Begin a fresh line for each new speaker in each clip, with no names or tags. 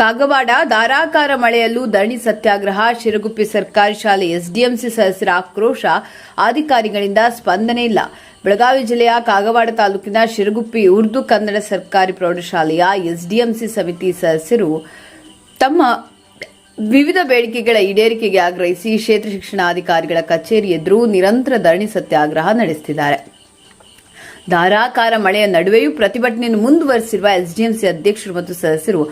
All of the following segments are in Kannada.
ಕಾಗವಾಡ ಧಾರಾಕಾರ ಮಳೆಯಲ್ಲೂ ಧರಣಿ ಸತ್ಯಾಗ್ರಹ, ಶಿರಗುಪ್ಪಿ ಸರ್ಕಾರಿ ಶಾಲೆ ಎಸ್ಡಿಎಂಸಿ ಸದಸ್ಯರ ಆಕ್ರೋಶ, ಅಧಿಕಾರಿಗಳಿಂದ ಸ್ಪಂದನೆ ಇಲ್ಲ. ಬೆಳಗಾವಿ ಜಿಲ್ಲೆಯ ಕಾಗವಾಡ ತಾಲೂಕಿನ ಶಿರಗುಪ್ಪಿ ಉರ್ದು ಕನ್ನಡ ಸರ್ಕಾರಿ ಪ್ರೌಢಶಾಲೆಯ ಎಸ್ಡಿಎಂಸಿ ಸಮಿತಿ ಸದಸ್ಯರು ತಮ್ಮ ವಿವಿಧ ಬೇಡಿಕೆಗಳ ಈಡೇರಿಕೆಗೆ ಆಗ್ರಹಿಸಿ ಕ್ಷೇತ್ರ ಶಿಕ್ಷಣಾಧಿಕಾರಿಗಳ ಕಚೇರಿ ಎದುರು ನಿರಂತರ ಧರಣಿ ಸತ್ಯಾಗ್ರಹ ನಡೆಸುತ್ತಿದ್ದಾರೆ. ಧಾರಾಕಾರ ಮಳೆಯ ನಡುವೆಯೂ ಪ್ರತಿಭಟನೆಯನ್ನು ಮುಂದುವರೆಸಿರುವ ಎಸ್ಡಿಎಂಸಿ ಅಧ್ಯಕ್ಷರು ಮತ್ತು ಸದಸ್ಯರು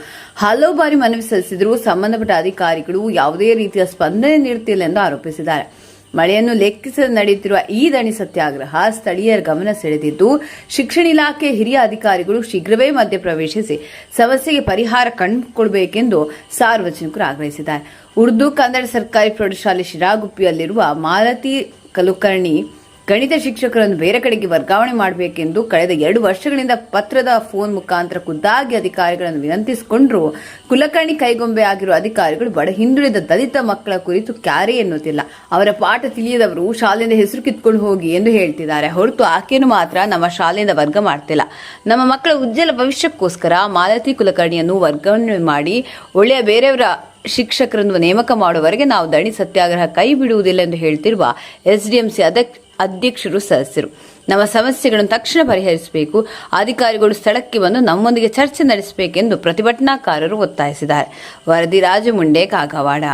ಹಲವು ಬಾರಿ ಮನವಿ ಸಲ್ಲಿಸಿದರೂ ಸಂಬಂಧಪಟ್ಟ ಅಧಿಕಾರಿಗಳು ಯಾವುದೇ ರೀತಿಯ ಸ್ಪಂದನೆ ನೀಡುತ್ತಿಲ್ಲ ಎಂದು ಆರೋಪಿಸಿದ್ದಾರೆ. ಮಳೆಯನ್ನು ಲೆಕ್ಕಿಸದೆ ನಡೆಯುತ್ತಿರುವ ಈ ಧರಣಿ ಸತ್ಯಾಗ್ರಹ ಸ್ಥಳೀಯರ ಗಮನ ಸೆಳೆದಿದ್ದು, ಶಿಕ್ಷಣ ಇಲಾಖೆ ಹಿರಿಯ ಅಧಿಕಾರಿಗಳು ಶೀಘ್ರವೇ ಮಧ್ಯಪ್ರವೇಶಿಸಿ ಸಮಸ್ಯೆಗೆ ಪರಿಹಾರ ಕಂಡುಕೊಡಬೇಕೆಂದು ಸಾರ್ವಜನಿಕರು ಆಗ್ರಹಿಸಿದ್ದಾರೆ. ಉರ್ದು ಕನ್ನಡ ಸರ್ಕಾರಿ ಪ್ರೌಢಶಾಲೆ ಶಿರಾಗುಪ್ಪಿಯಲ್ಲಿರುವ ಮಾಲತಿ ಕುಲಕರ್ಣಿ ಗಣಿತ ಶಿಕ್ಷಕರನ್ನು ಬೇರೆ ಕಡೆಗೆ ವರ್ಗಾವಣೆ ಮಾಡಬೇಕೆಂದು ಕಳೆದ 2 ವರ್ಷಗಳಿಂದ ಪತ್ರದ ಫೋನ್ ಮುಖಾಂತರ ಖುದ್ದಾಗಿ ಅಧಿಕಾರಿಗಳನ್ನು ವಿನಂತಿಸಿಕೊಂಡರೂ ಕುಲಕರ್ಣಿ ಕೈಗೊಂಬೆ ಆಗಿರುವ ಅಧಿಕಾರಿಗಳು ಬಡ ಹಿಂದುಳಿದ ದಲಿತ ಮಕ್ಕಳ ಕುರಿತು ಕ್ಯಾರೆ ಎನ್ನುತ್ತಿಲ್ಲ. ಅವರ ಪಾಠ ತಿಳಿಯದವರು ಶಾಲೆಯಿಂದ ಹೆಸರು ಕಿತ್ಕೊಂಡು ಹೋಗಿ ಎಂದು ಹೇಳ್ತಿದ್ದಾರೆ ಹೊರತು ಆಕೆಯನ್ನು ಮಾತ್ರ ನಮ್ಮ ಶಾಲೆಯಿಂದ ವರ್ಗ ಮಾಡ್ತಿಲ್ಲ. ನಮ್ಮ ಮಕ್ಕಳ ಉಜ್ವಲ ಭವಿಷ್ಯಕ್ಕೋಸ್ಕರ ಮಾಲತಿ ಕುಲಕರ್ಣಿಯನ್ನು ವರ್ಗಾವಣೆ ಮಾಡಿ ಒಳ್ಳೆಯ ಬೇರೆಯವರ ಶಿಕ್ಷಕರನ್ನು ನೇಮಕ ಮಾಡುವವರೆಗೆ ನಾವು ಧರಣಿ ಸತ್ಯಾಗ್ರಹ ಕೈ ಬಿಡುವುದಿಲ್ಲ ಎಂದು ಹೇಳ್ತಿರುವ ಎಸ್ಡಿಎಂಸಿ ಅಧ್ಯಕ್ಷರು ಸದಸ್ಯರು ನಮ್ಮ ಸಮಸ್ಯೆಗಳನ್ನು ತಕ್ಷಣ ಪರಿಹರಿಸಬೇಕು, ಅಧಿಕಾರಿಗಳು ಸ್ಥಳಕ್ಕೆ ಬಂದು ನಮ್ಮೊಂದಿಗೆ ಚರ್ಚೆ ನಡೆಸಬೇಕೆಂದು ಪ್ರತಿಭಟನಾಕಾರರು ಒತ್ತಾಯಿಸಿದ್ದಾರೆ. ವರದಿ ರಾಜಮುಂಡೆ, ಕಾಗವಾಡ.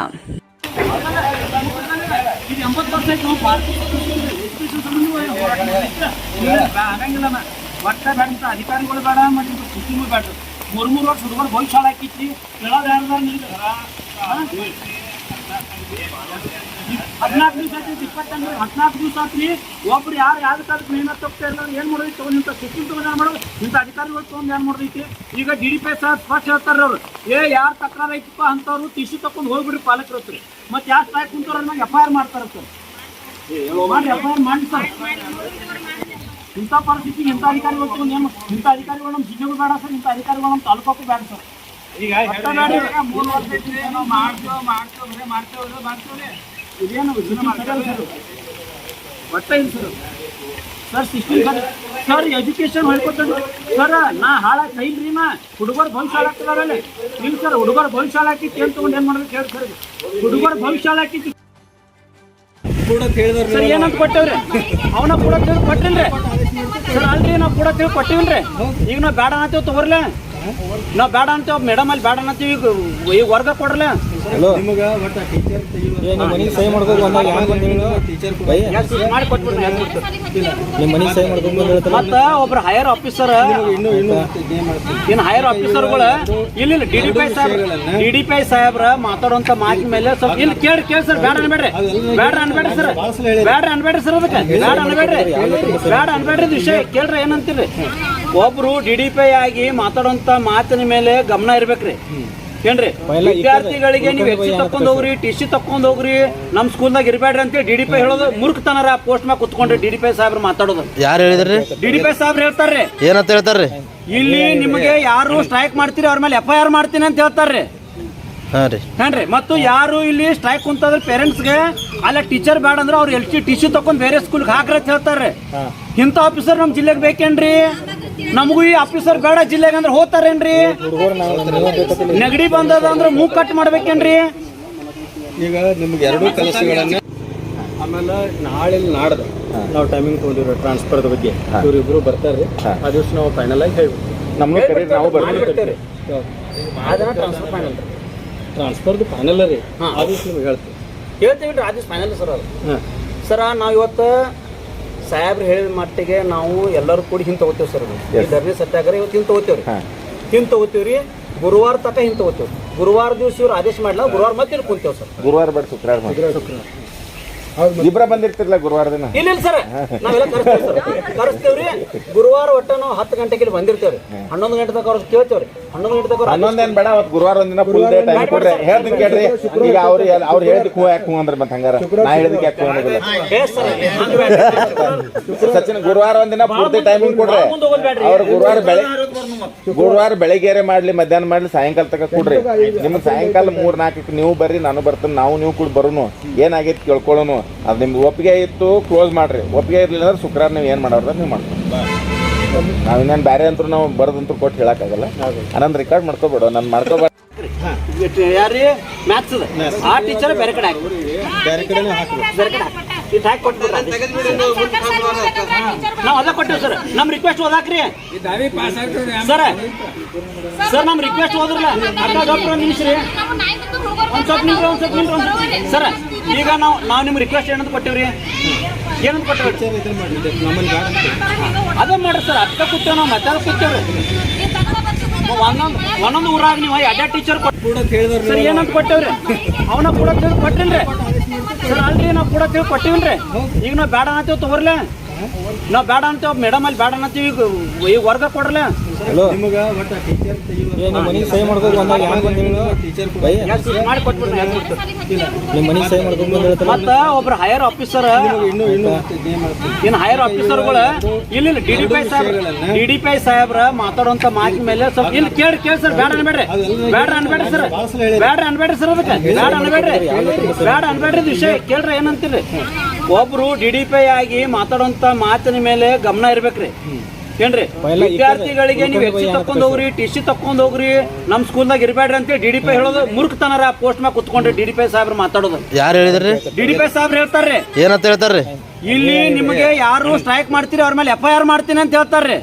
ಮೂರು ವರ್ಷ ಹುಡುಗರು ಭವಿಷ್ಯ ಹಾಕಿಚ್ಚಿ ಹದಿನಾಲ್ಕು ದಿವಸ ಆಯ್ತು, 14 ದಿವಸ ಆತ್ರಿ. ಒಬ್ರು ಯಾವ್ದು ಕಾಲಕ್ಕೆ ನೇಮಕ ತಗೋತಾ ಇಲ್ಲ. ಏನ್ ಮಾಡೋದೈತಿ ಇಂಥ ಸುಪ್ರೀಂ ತಗೊಂಡು ಏನ್ ಮಾಡೋದು, ಇಂಥ ಅಧಿಕಾರಿಗಳು ತಗೊಂಡು ಏನ್ ಮಾಡೋದೈತಿ. ಈಗ DDP ಸರ್ ಸ್ಪಷ್ಟ ಹೇಳ್ತಾರ ಅವ್ರು, ಯಾರು ತಕರಾರು ಐತಿಪ್ಪ ಅಂತವ್ರು ಟಿಶ್ಯೂ ತಕೊಂಡು ಹೋಗ್ಬಿಡ್ರಿ ಪಾಲಕರು ಹತ್ರಿ. ಮತ್ತೆ ಯಾರು ಸ್ಟ್ರೈಕ್ ಕುಂತವ್ರ FIR ಮಾಡ್ತಾರ ಸರ್, FIR ಮಾಡಿ ಸರ್. ಇಂಥ ಪರಿಸ್ಥಿತಿ ಇಂಥ ಅಧಿಕಾರಿಗಳು ತಗೊಂಡು ಏನು, ಇಂಥ ಅಧಿಕಾರಿಗಳು ನಮ್ಮ ಜಿಲ್ಲೆಗೂ ಬೇಡ ಸರ್, ಇಂಥ ಅಧಿಕಾರಿಗಳು ನಮ್ಮ ತಾಲೂಕಕ್ಕೂ ಬೇಡ ಸರ್. ಈಗ 3 ವರ್ಷ ಮಾಡ್ತೇವೆ ಇದೇನು ಒಟ್ಟ ಇಲ್ಲ sir. Sir system sir education ಹೇಳ್ಕೊತಾರೆ ಸರ್. ನಾ ಹಾಳಾಗಿ ಕೈಲ್ರಿ ನಾ ಹುಡುಗರು ಭವಿಷ್ಯ ಹಾಳಾಗ್ತದಲ್ಲ. ಇಲ್ಲ ಸರ್, ಹುಡುಗರು ಭವಿಷ್ಯ ಹಾಳಾಕಿತ್ತು ಏನು ತೊಗೊಂಡು ಏನು ಮಾಡ್ಬೇಕು ಹೇಳಿ ಸರ್. ಹುಡುಗರು ಭವಿಷ್ಯ ಹಾಳಾಕಿತ್ತು ಸರ್ ಏನಂತ ಕೊಟ್ಟೇವ್ರಿ, ಅವನ ಕೂಡ ತಿಳಿ ಕೊಟ್ಟಿಲ್ರಿ ಸರ್. ಅಲ್ರಿ ನಾವು ಕೂಡ ತಿಳಿ ಕೊಟ್ಟಿವಿಲ್ರಿ. ಈಗ ನಾವು ಬೇಡ ಅಂತೀವಿ ತಗೋರ್ಲೆ, ನಾವು ಬೇಡ ಅಂತೇವ್ ಮೇಡಮ್ ಅಲ್ಲಿ ಬೇಡ ಅಂತೀವಿ. ಈಗ ವರ್ಗ ಕೊಡ್ರಲ್ಲ ಮತ್ತ ಒಬ್ರು ಹೈಯರ್ ಆಫೀಸರ್ ಇನ್ ಹೈಯರ್ ಆಫೀಸರ್ಗಳು ಇಲ್ಲ DDP ಸಾಹೇಬ್ರ ಮಾತಾಡುವಂತ ಮಾತಿನ ಮೇಲೆ ಸ್ವಲ್ಪ ಇಲ್ಲಿ ಕೇಳಿ ಸರ್. ಬೇಡ ಅನ್ಬೇಡ್ರಿ ಸರ್, ಬೇಡ ಅನ್ಬೇಡ್ರಿ ಸರ್, ಅದಕ್ಕೆ ಬೇಡ ಅನ್ಬೇಡ್ರಿ ವಿಷಯ ಕೇಳ್ರಿ ಏನಂತೀರಿ. ಒಬ್ರು DDP ಆಗಿ ಮಾತಾಡುವಂತ ಮಾತಿನ ಮೇಲೆ ಗಮನ ಇರ್ಬೇಕ್ರಿ ಏನ್ರಿ. ವಿದ್ಯಾರ್ಥಿಗಳಿಗೆ ನೀವು ಎಕ್ಸಿ ತಕೊಂಡ್ ಹೋಗ್ರಿ, ಟಿಶ್ಯೂ ತಕೊಂಡ್ ಹೋಗ್ರಿ, ನಮ್ ಸ್ಕೂಲ್ದಾಗ ಇರ್ಬೇಡ್ರಿ ಅಂತ DDP ಹೇಳೋದು ಮೂರ್ಖತನರ. ಪೋಸ್ಟ್ ಮ್ಯಾಗ ಕುತ್ಕೊಂಡ್ರಿ DDP ಸಾಹೇಬ್ರು ಮಾತಾಡೋದು.
ಯಾರು ಹೇಳಿದ್ರಿ?
DDP ಸಾಹೇಬ್ರು ಹೇಳ್ತಾರ್ರಿ.
ಏನಂತ ಹೇಳ್ತಾರ್ರಿ?
ಇಲ್ಲಿ ನಿಮಗೆ ಯಾರು ಸ್ಟ್ರೈಕ್ ಮಾಡ್ತೀರಿ ಅವ್ರ ಮೇಲೆ FIR ಮಾಡ್ತೀನಿ ಅಂತ ಹೇಳ್ತಾರ್ರಿ. ಏನ್ರಿ ಮತ್ತು ಯಾರು ಇಲ್ಲಿ ಸ್ಟ್ರೈಕ್ ಕುಂತಂದ್ರೆ ಪೇರೆಂಟ್ಸ್ಗೆ ಅಲ್ಲ ಟೀಚರ್ ಬೇಡ ಅಂದ್ರೆ ಅವ್ರು ಟಿಶ್ಯೂ ತಕೊಂಡ್ ಬೇರೆ ಸ್ಕೂಲ್ಗೆ ಹಾಕ್ರಿ ಅಂತ ಹೇಳ್ತಾರ್ರಿ. ಇಂಥ ಆಫೀಸರ್ ನಮ್ ಜಿಲ್ಲೆಗೆ ಬೇಕೇನ್ರಿ? ನಮಗೂ ಈ ಆಫೀಸರ್ ಬೇಡ ಜಿಲ್ಲೆಗೆ ಅಂದ್ರೆ ಹೋಗ್ತಾರೇನ್ರಿ? ನೆಗಡಿ ಬಂದದ ಅಂದ್ರೆ ಮೂಗ್ ಕಟ್ ಮಾಡ್ಬೇಕೇನ್ರಿ?
ಈಗ ನಿಮ್ಗೆ 2 ಕೆಲಸಗಳನ್ನ ಆಮೇಲೆ ನಾಡ್ದು ನಾವು ಟೈಮಿಂಗ್ ತೊಗೊಂಡಿವ್ರಿ ಟ್ರಾನ್ಸ್ಫರ್ದ ಬಗ್ಗೆ. ಇವ್ರಿಬ್ರು ಬರ್ತಾರ್ರಿ. ಆ ದಿವಸ ನಾವು ಫೈನಲ್ ಆಗಿ ಹೇಳ್ಬೇಕು. ನಾವು ಬರ್ತೇವೆ ಟ್ರಾನ್ಸ್ಫರ್ದು ಫೈನಲ್ ರೀ. ಆ ದಿವಸ ನಿಮ್ಗೆ
ಹೇಳ್ತೀವಿ ಆ ದಿವಸ ಫೈನಲ್ ಸರ್. ಅದು ಸರ ನಾವು ಇವತ್ತು ಸಾಹೇಬ್ರು ಹೇಳಿದ ಮಟ್ಟಿಗೆ ನಾವು ಎಲ್ಲರೂ ಕೂಡಿ ಹಿಂದೆ ತಗೋತೇವೆ ಸರ್. ಧರಣಿ ಸತ್ಯಾಗ್ರಹ ಇವತ್ತು ಹಿಂದೆ ತಗೋತೀವ್ರಿ. ಗುರುವಾರ ತನಕ ಹಿಂದೆ ತಗೋತೇವೆ. ಗುರುವಾರ ದಿವಸ ಇವ್ರು ಆದೇಶ ಮಾಡಲ್ಲ, ಗುರುವಾರ ಮತ್ತೆ ಕುಂತೇವೆ ಸರ್.
ಗುರುವಾರ ಬೇಡ, ಶುಕ್ರವಾರ ಇಬ್ಬರ ಬಂದಿರ್ತಿರ್ಲ ಗುರುವಾರ ದಿನ.
ಇಲ್ಲ ಸರ್, ನಾವೆಲ್ಲ ಕರೆಸ್ತೇವ್ರಿ. ಗುರುವಾರ ಒಟ್ಟ ನಾವು 10 ಗಂಟೆಗೆ ಬಂದಿರ್ತೇವ್ರಿ. 11 ಗಂಟೆ ತನಕ ಅವ್ರು ಕೇಳ್ತೇವ್ರಿ. 11 ಗಂಟೆ ತನಕ
11 ಏನ್ ಬೇಡ, ಅವತ್ತು ಗುರುವಾರ ಒಂದಿನ ಫುಲ್ ಡೇ ಟೈಮ್ ಕೊಡ್ರಿ. ಹೇಳ್ತೀನಿ ಕೇಳ್ರಿ. ಈಗ ಅವ್ರು ಹೇಳಿದಕ್ಕೆ ಯಾಕೆ ಹೂ ಅಂದ್ರೆ ಮತ್ತೆ ಹಂಗಾರ ನಾ ಹೇಳಿದಕ್ಕೆ ಯಾಕೆ ಅನ್ನೋದಿಲ್ಲ. ಸಚಿನ್ ಗುರುವಾರ ಒಂದಿನ ಪೂರ್ತಿ ಟೈಮಿಂಗ್ ಕೊಡ್ರಿ. ಅವ್ರು ಗುರುವಾರ ಬೆಳಿಗ್ಗೆ ಮಾಡ್ಲಿ, ಮಧ್ಯಾಹ್ನ ಮಾಡ್ಲಿ, ಸಾಯಂಕಾಲ ತನಕ ಕೊಡ್ರಿ. ನಿಮ್ಗೆ ಸಾಯಂಕಾಲ 3-4ಕ್ಕೆ ನೀವು ಬರ್ರಿ, ನಾನು ಬರ್ತೀನಿ, ನೀವು ಕೂಡ ಬರೋನು. ಏನಾಗೈತಿ ಕೇಳ್ಕೊಳ್ಳೋನು. ಅದು ನಿಮ್ಗೆ ಒಪ್ಪಿಗೆ ಇತ್ತು ಕ್ಲೋಸ್ ಮಾಡ್ರಿ. ಒಪ್ಪಿಗೆ ಇರಲಿಲ್ಲ ಅಂದ್ರೆ ಶುಕ್ರವಾರ ನೀವು ಏನು ಮಾಡೋದ್ರ ನೀವು ಮಾಡ್ತೀವಿ. ನಾವಿನ್ನೇನು ಬೇರೆ ಅಂತೂ ನಾವು ಬರೋದಂತೂ ಕೊಟ್ಟು ಹೇಳೋಕ್ಕಾಗಲ್ಲ. ಅನ್ನೊಂದು ರೆಕಾರ್ಡ್ ಮಾಡ್ಕೊಬೇಡ, ನಾನು ಮಾಡ್ಕೊಬೇಡ.
ಯಾರೀ ಮ್ಯಾಥ್ಸ್ ಆ ಟೀಚರ್ ಬೇರೆ ಕಡೆ ಹಾಕಿ
ಬೇರೆ ಕಡೆನೇ ಹಾಕ್ಬೇಕು.
ಬೇರೆ ಕಡೆ ಹಾಕಿ ಇಟ್ಟು ಹಾಕಿ ಕೊಟ್ಬಿಡ್ರಿ. ನಾವು ಅದ ಕೊಟ್ಟಿವಿ ಸರ್. ನಮ್ಮ ರಿಕ್ವೆಸ್ಟ್ ಓದಾಕ್ರಿ ಸರ್. ಸರ್ ನಮ್ಮ ರಿಕ್ವೆಸ್ಟ್ ಓದ್ರಲ್ಲ ಅಕ್ಕ ಡಾಕ್ಟರ್ ನಿಮಿಷ್ರಿ ಒಂದ್ ಸ್ವಲ್ಪ ನಿಂತ್ರಿ ಸರ್. ಈಗ ನಾವು ನಿಮ್ಮ ರಿಕ್ವೆಸ್ಟ್ ಏನಂತ ಕೊಟ್ಟಿವ್ರಿ? ಏನಂತ ಕೊಟ್ಟಿವ್ರಿ?
ಇದನ್ನ ಮಾಡಿದ್ದೆ ನಮ್ಮಲ್ಲಿ ಗಾಡಿ ಅಂತ.
ಅದ ಮಾಡ್ರಿ ಸರ್. ಅದಕ್ಕೆ ಕೂತೇವೆ ನಾವು ಮತ್ತೆ ಕೂತೇವ್ರಿ. ಒಂದೊಂದು ಊರಾಗ ನೀವು ಎರಡೇ ಟೀಚರ್
ಕೂಡ ಹೇಳಿದ್ರು
ಸರ್. ಏನಂತ ಕೊಟ್ಟೇವ್ರಿ? ಅವನ ಕೂಡ ತಿಳಿ ಕೊಟ್ಟಿನ್ರಿ ಸರ್. ಅಲ್ರಿ ನಾವು ಕೂಡ ತಿಳಿ ಕೊಟ್ಟಿವನ್ರಿ. ಈಗ ನಾವು ಬೇಡ ಅನ್ನತ್ತೇವ್ ತಗೋರ್ಲ. ನಾವು ಬೇಡ ಅಂತೇವ್ ಮೇಡಮ್ ಅಲ್ಲಿ ಬೇಡ ಅನ್ನತ್ತೀವಿ. ಈಗ ವರ್ಗ ಕೊಡ್ರಲ್ಲ
ನಿಮಗೆ ಒಟ್ಟ ಟೀಚರ್ ನಿಮ್ಮ ಮನೆಗೆ ಸಹಿ ಮಾಡ್ಕೊಂಡು ಬಂದಾಗ ಯಾಕೆ ಬಂದಿಲ್ಲ ಟೀಚರ್
ಮಾಡಿ ಕೊಟ್ಬಿಡ್ರಿ.
ನಿಮ್ಮ ಮನೆಗೆ ಸಹಿ ಮಾಡ್ಕೊಂಡು ಬಂದಿರ್ತಾರೆ.
ಮತ್ತ ಒಬ್ರ ಹೈಯರ್ ಆಫೀಸರ್
ಇನ್ನು
ಏನ್ ಹೈಯರ್ ಆಫೀಸರ್ಗಳು ಇಲ್ಲಿ ಡಿ ಪಿ ಐ ಸಾಹೇಬ್ರ ಮಾತಾಡುವಂತ ಮಾತಿನ ಮೇಲೆ ಸ್ವಲ್ಪ ಇಲ್ಲಿ ಕೇಳಿ ಸರ್. ಬೇಡ ಅನ್ಬೇಡ್ರಿ ಸರ್. ಬೇಡ ಅನ್ಬೇಡ್ರಿ ಸರ್. ಅದಕ್ಕೆ ಬೇಡ ಅನ್ಬೇಡ್ರಿ ವಿಷಯ ಕೇಳ್ರಿ. ಏನಂತೀರಿ? ಒಬ್ರು DDPI ಆಗಿ ಮಾತಾಡುವಂತ ಮಾತಿನ ಮೇಲೆ ಗಮನ ಇರ್ಬೇಕ್ರಿ. ಏನ್ರಿ? ವಿದ್ಯಾರ್ಥಿಗಳಿಗೆ ನೀವು ಎಕ್ಸಿ ತಕೊಂಡ್ ಹೋಗ್ರಿ, TC ತಕೊಂಡ್ ಹೋಗ್ರಿ, ನಮ್ ಸ್ಕೂಲ್ದಾಗ ಇರ್ಬೇಡ್ರಿ ಅಂತೇಳಿ DDPI ಹೇಳೋದು ಮೂರ್ಖತನರ. ಪೋಸ್ಟ್ ಮ್ಯಾಗ ಕುತ್ಕೊಂಡ್ರಿ DDPI ಸಾಹೇಬ್ರ ಮಾತಾಡೋದು.
ಯಾರು ಹೇಳಿದ್ರಿ?
DDPI ಸಾಹೇಬ್ರ ಹೇಳ್ತಾರ್ರಿ.
ಏನಂತ ಹೇಳ್ತಾರ್ರಿ?
ಇಲ್ಲಿ ನಿಮಗೆ ಯಾರು ಸ್ಟ್ರೈಕ್ ಮಾಡ್ತೀರಿ ಅವ್ರ ಮೇಲೆ FIR ಮಾಡ್ತೀನಿ ಅಂತ ಹೇಳ್ತಾರ್ರಿ.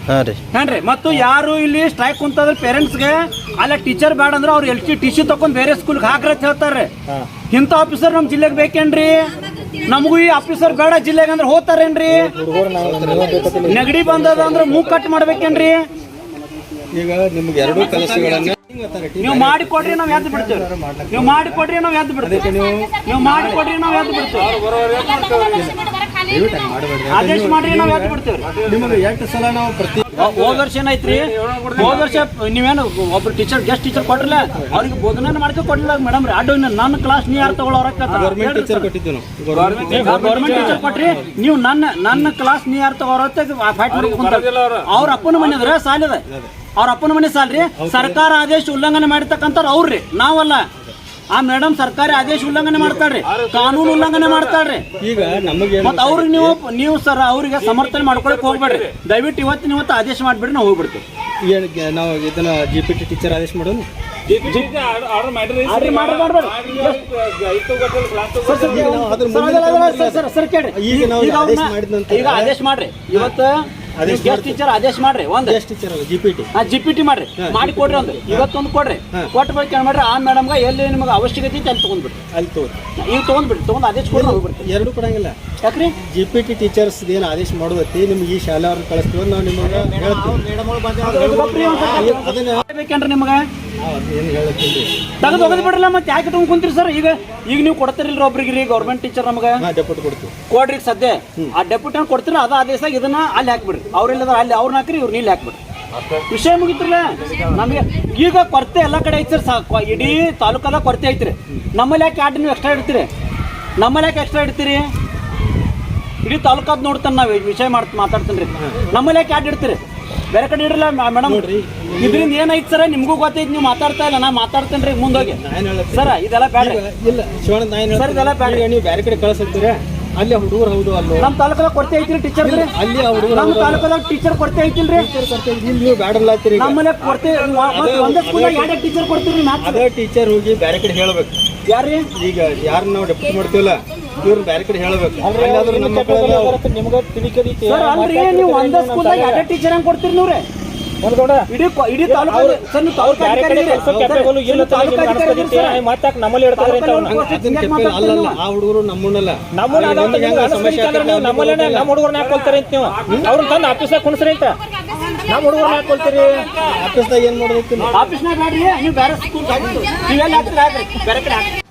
ಹಾ ರೀ.
ಏನ್ರಿ? ಮತ್ತು ಯಾರು ಇಲ್ಲಿ ಸ್ಟ್ರೈಕ್ ಕುಂತಾದ್ರೆ ಪೇರೆಂಟ್ಸ್ಗೆ ಅಲ್ಲ ಟೀಚರ್ ಬೇಡ ಅಂದ್ರೆ ಅವ್ರು TC ತಕೊಂಡ್ ಬೇರೆ ಸ್ಕೂಲ್ಗೆ ಹಾಕ್ರಿ ಅಂತ ಹೇಳ್ತಾರ್ರಿ. ಇಂಥ ಆಫೀಸರ್ ನಮ್ ಜಿಲ್ಲೆಗೆ ಬೇಕೇನ್ರಿ? ನಮಗೂ ಈ ಆಫೀಸರ್ ಬೇಡ ಜಿಲ್ಲೆಗೆ ಅಂದ್ರೆ ಹೋಗ್ತಾರೇನ್ರಿ? ನೆಗಡಿ ಬಂದದ ಅಂದ್ರೆ ಮೂಗ್ ಕಟ್ ಮಾಡ್ಬೇಕೇನ್ರಿ?
ಈಗ ನಿಮ್ಗೆ ಎರಡೂ ಕೆಲಸಗಳನ್ನ
ನೀವು ಮಾಡಿ ಕೊಡ್ರಿ ನಾವು ಎದ್ದು ಬಿಡ್ತೇವೆ. ನೀವು ಮಾಡಿ ಕೊಡ್ರಿ ನಾವು ಎದ್ದು ಬಿಡ್ತೇವೆ. ನೀವು ಮಾಡಿ ಕೊಡ್ರಿ ನಾವು ಎದ್ದು ಬಿಡ್ತೇವೆ. ಆದೇಶ ಮಾಡ್ರಿ ನಾವು ಎದ್ದು ಬಿಡ್ತೇವೆ.
ನಿಮಗೆ 8 ಸಲ ನಾವು ಪ್ರತಿ
ಹೋದ ವರ್ಷ ಏನೈತ್ರಿ? ಹೋದ ವರ್ಷ ನೀವೇನು ಒಬ್ರು ಗೆಸ್ಟ್ ಟೀಚರ್ ಕೊಟ್ರಲ್ಲ ಅವ್ರಿಗೆ ಬೋಧನೆ ಮಾಡ್ಕೊಂಡು ಕೊಡ್ಲಿಲ್ಲ ಮೇಡಮ್ ರೀ. ಅಡ್ಡು ನನ್ನ ಕ್ಲಾಸ್ ನೀ ಯಾರು ತಗೊಳ್ಳೋರ
ಗೌರ್ಮೆಂಟ್ ಟೀಚರ್ ಕೊಟ್ಟಿದ್ದು ನಾವು.
ಗೌರ್ಮೆಂಟ್ ಟೀಚರ್ ಕೊಟ್ರಿ. ನೀವು ನನ್ನ ಕ್ಲಾಸ್ ನೀ ಯಾರು ತಗೋರ ಫೈಟ್ ಮಾಡಿ ಅವ್ರ ಅಪ್ಪನ ಮನೆ ಅದ್ರ ಸಾಲಿದ. ಅವ್ರ ಅಪ್ಪನ ಮನೆ ಸಾಲ್ರಿ. ಸರ್ಕಾರ ಆದೇಶ ಉಲ್ಲಂಘನೆ ಮಾಡಿರ್ತಕ್ಕಂಥವ್ರು ಅವ್ರಿ, ನಾವಲ್ಲ. ಆ ಮೇಡಮ್ ಸರ್ಕಾರಿ ಆದೇಶ ಉಲ್ಲಂಘನೆ ಮಾಡ್ತಾರ್ರಿ, ಕಾನೂನು ಉಲ್ಲಂಘನೆ ಮಾಡ್ತಾರ್ರಿ.
ಈಗ ನಮಗೆ
ಮತ್ತ ಅವ್ರಿಗೆ ನೀವು ಸರ್ ಅವ್ರಿಗೆ ಸಮರ್ಥನೆ ಮಾಡ್ಕೊಳಕ್ ಹೋಗ್ಬೇಡ್ರಿ. ದಯವಿಟ್ಟು ಇವತ್ತು ಆದೇಶ ಮಾಡ್ಬಿಡ್ರಿ, ನಾವು ಹೋಗ್ಬಿಡ್ತೀವಿ.
ನಾವು ಇದನ್ನ GPT ಟೀಚರ್ ಆದೇಶ ಮಾಡೋಣ.
ಈಗ ಆದೇಶ ಮಾಡ್ರಿ. ಇವತ್ತು ಗೆಸ್ಟ್ ಟೀಚರ್ ಆದೇಶ ಮಾಡ್ರಿ. ಒಂದು GPT ಮಾಡ್ರಿ, ಮಾಡಿ ಕೊಡ್ರಿ. ಒಂದು ಇವತ್ತೊಂದು ಕೊಡ್ರಿ. ಕೊಟ್ಟ ಬಳಿಕ ಏನ್ ಮಾಡ್ರಿ, ಆ ಮೇಡಮ್ಗೆ ಎಲ್ಲಿ ನಿಮ್ಗೆ ಅವಶ್ಯಕತೆ ಐತಿ ಅಲ್ಲಿ ತಗೊಂಡ್ಬಿಡ್ರಿ.
ಅಲ್ಲಿ
ಈಗ ತಗೊಂಡ್ಬಿಡ್ರಿ. ತಗೊಂಡ್ ಆದೇಶ ಕೊಡ್ರಿ, ಹೋಗ್ಬಿಡ್ರಿ.
ಎರಡು ಕೊಡಂಗಿಲ್ಲ.
ಯಾಕ್ರಿ?
GPT ಟೀಚರ್ಸ್ ಏನು ಆದೇಶ ಮಾಡೋದೈತಿ ನಿಮ್ಗೆ ಈ ಶಾಲೆ ಅವ್ರನ್ನ ಕಳಿಸ್ತೀವಿ ನಾವು ನಿಮಗೆ
ಬೇಕೇನ್ರಿ ನಿಮ್ಗೆ
ಏನು ಹೇಳತ್ತೀವಿ
ತೆಗೆದು ಹೋಗದ್ ಬಿಡ್ರಲ್ಲ. ಮತ್ತೆ ಯಾಕೆ ತಗೊಂಡ್ ಕುಂತೀರಿ ಸರ್? ಈಗ ನೀವು ಕೊಡ್ತಿರಲ್ರಿ ಒಬ್ರಿಗೆ ಗೌರ್ಮೆಂಟ್ ಟೀಚರ್ ನಮ್ಗೆ
ಡೆಪ್ಯೂಟ್ ಕೊಡ್ತೀವಿ.
ಕೊಡ್ರಿ ಸದ್ಯ. ಆ ಡೆಪ್ಯೂಟಿ ಕೊಡ್ತೀರ ಅದ ಆದೇಶ ಇದನ್ನ ಅಲ್ಲಿ ಹಾಕ್ಬಿಡ್ರಿ. ಅವ್ರೆಲ್ಲ ಅಲ್ಲಿ ಅವ್ರನ್ನ ಹಾಕ್ರಿ, ಇವ್ರು ನೀಲ್ ಹಾಕ್ಬಿಡ್ರಿ. ವಿಷಯ ಮುಗಿತ್ರಲ್ಲ. ನಮಗೆ ಈಗ ಕೊರತೆ ಎಲ್ಲ ಕಡೆ ಐತಿ ಸರ್. ಇಡೀ ತಾಲೂಕಲ್ಲ ಕೊರತೆ ಐತ್ರಿ. ನಮ್ಮಲ್ಲಿ ಯಾಕೆ ಯಾಡ್ ನೀವು ಎಕ್ಸ್ಟ್ರಾ ಇಡ್ತೀರಿ? ನಮ್ಮಲ್ಲಿ ಯಾಕೆ ಎಕ್ಸ್ಟ್ರಾ ಇಡ್ತೀರಿ? ಇಡೀ ತಾಲೂಕಾದ್ ನೋಡ್ತಾನೆ ನಾವು ವಿಷಯ ಮಾತಾಡ್ತೀನಿ ರೀ. ನಮ್ಮಲ್ಲಿ ಯಾಕೆ ಯಾಡ್ ಇಡ್ತೀರಿ? ಬೇರೆ ಕಡೆ ಇಡ್ರಲ್ಲ ಮೇಡಮ್. ಇದರಿಂದ ಏನೈತಿ ಸರ್ ನಿಮ್ಗೂ ಗೊತ್ತೈತಿ. ನೀವು ಮಾತಾಡ್ತಾ ಇಲ್ಲ, ನಾ ಮಾತಾಡ್ತೇನೆ ರೀ ಮುಂದೋಗಿ. ಸರ್ ಇದೆಲ್ಲ ಬೇಡ.
ಇಲ್ಲ ಶಿವಾನಂದ ಸರ್ ಇದೆಲ್ಲ ಬೇಡ. ನೀವು ಬೇರೆ ಕಡೆ ಕಳಿಸ್ತೀರಿ. ಅಲ್ಲಿ ಹುಡುಗರು ಹೌದು ಅಲ್ಲೋ ನಮ್ಮ ತಾಲೂಕದಾಗ ಕೊರತೆ ಐತ್ರಿ ಟೀಚರ್. ಅಲ್ಲಿ ಹುಡುಗರು ನಮ್ಮ ತಾಲೂಕದಾಗ ಟೀಚರ್ ಕೊರತೆ ಐತಿಲ್ರಿ. ನೀವು ಬ್ಯಾಡಲ್ಲ ಅಂತೀರಿ. ನಮ್ಮಲ್ಲಿ ಕೊರತೆ ಒಂದೇ ಸ್ಕೂಲ್ದಾಗ ಎರಡು ಟೀಚರ್ ಕೊಡ್ತೀರಿ. ಅದೇ ಟೀಚರ್ ಹೋಗಿ ಬೇರೆ ಕಡೆ ಹೇಳ್ಬೇಕು. ಯಾರ್ರಿ? ಈಗ ಯಾರು ನಾವು ಡೆಪ್ಯೂಟ್ ಮಾಡ್ತೀವಲ್ಲ ಇವ್ರು ಬೇರೆ ಕಡೆ ಹೇಳ್ಬೇಕು. ನಿಮ್ಗೆ ತಿಳಿಕೈತಿ ಸರ್. ಅಲ್ರಿ ನೀವು ಒಂದೇ ಸ್ಕೂಲ್ದಾಗ ಎರಡೇ ಟೀಚರ್ ಹೆಂಗ್ ಕೊಡ್ತೀರಿ ನೀವ್ರೆ? ಇಡೀ ತಾಲೂಕು ಸರ್. ನೀವು ತಾಲೂಕು ಆ ಹುಡುಗರು ನಮ್ಮನ್ನಲ್ಲ. ನಮ್ಮ ಹುಡುಗರನ್ನ ಹಾಕೊಳ್ತಾರೆ ಅಂತ ನೀವು ಅವ್ರನ್ನ ತಂದು ಆಫೀಸ್ದಾಗ ಕುಣಿಸ್ರಿ ಅಂತ. ನಮ್ಮ ಹುಡುಗರನ್ನ ಹಾಕೊಳ್ತೀರಿ. ಆಫೀಸ್ದಾಗ ಏನ್ ಮಾಡೋದಕ್ಕೆ? ಆಫೀಸ್ನಾಗ ನೀವು ಬೇರೆ ಸ್ಕೂಲ್ ನೀವೆಲ್ಲ ಹಾಕ್ತೀರಿ, ಬೇರೆ ಕಡೆ ಹಾಕಿ.